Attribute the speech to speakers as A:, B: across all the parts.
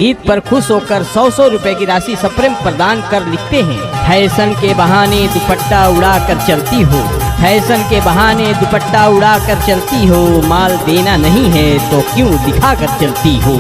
A: गीत पर खुश होकर 100-100 रुपए की राशि सप्रेम प्रदान कर लिखते हैं। फैशन के बहाने दुपट्टा उड़ा कर चलती हो, फैशन के बहाने दुपट्टा उड़ा कर चलती हो, माल देना नहीं है तो क्यों दिखा कर चलती हो।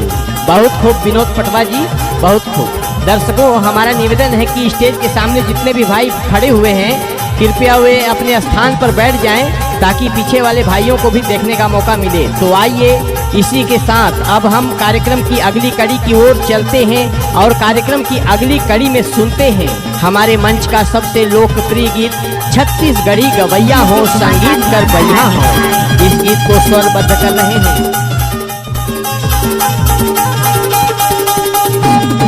A: बहुत खूब विनोद पटवा जी, बहुत खूब। दर्शकों, हमारा निवेदन है कि स्टेज के सामने जितने भी भाई खड़े हुए हैं कृपया वे अपने स्थान पर बैठ जाएं ताकि पीछे वाले भाइयों को भी देखने का मौका मिले। तो आइए इसी के साथ अब हम कार्यक्रम की अगली कड़ी की ओर चलते हैं और कार्यक्रम की अगली कड़ी में सुनते हैं हमारे मंच का सबसे लोकप्रिय गीत छत्तीसगढ़ी गवैया हो संगीत कर बढ़िया हो। इस गीत को स्वरबद्ध कर रहे हैं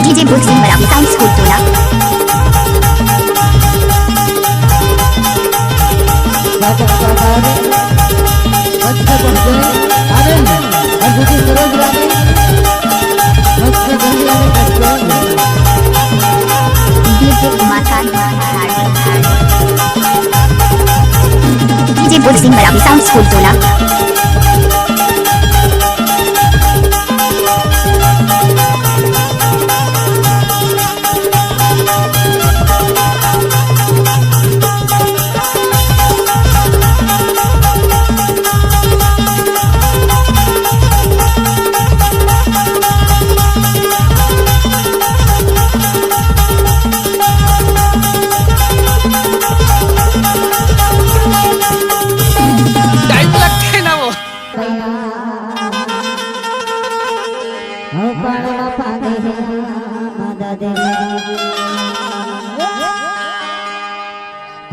B: डीजे बुक्सिंग बराबर साउंड स्कूल टोला। डीजे बुक्सिंग बराबर साउंड स्कूल टोला।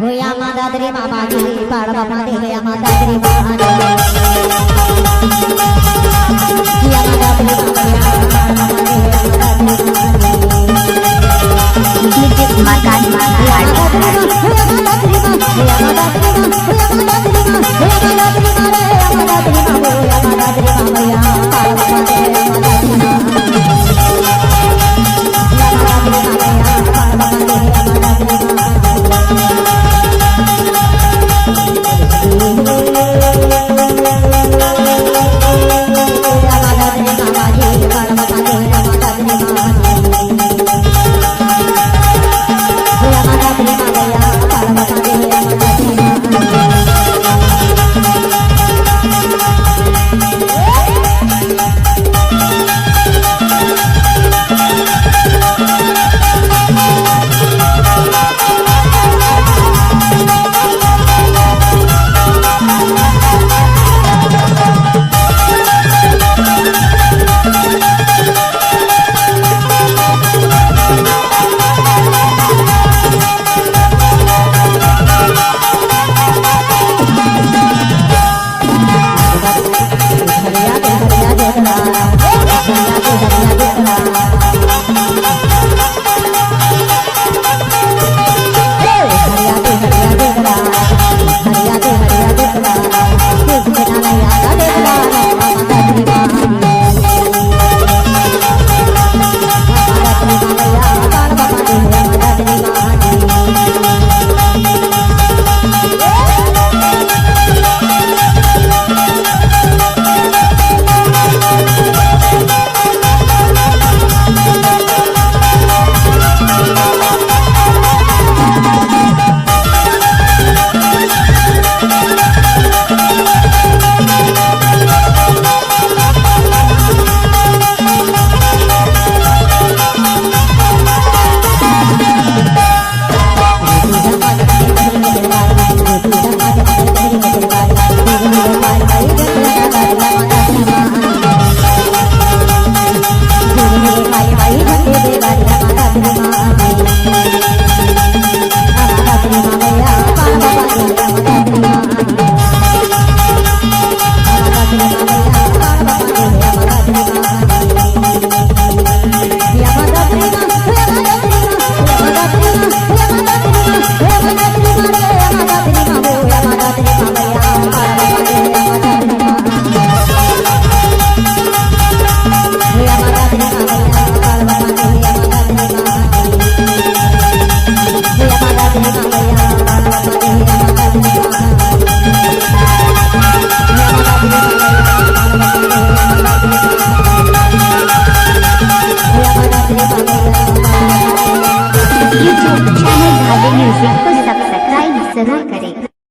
C: होया माता तेरी मामा जी पाड़ बाबा दे होया माता तेरी मामा जी होया माता तेरी मामा
B: डीजे कुमार का यूट्यूब चैनल धागे म्यूजिक को सब्सक्राइब जरूर करें।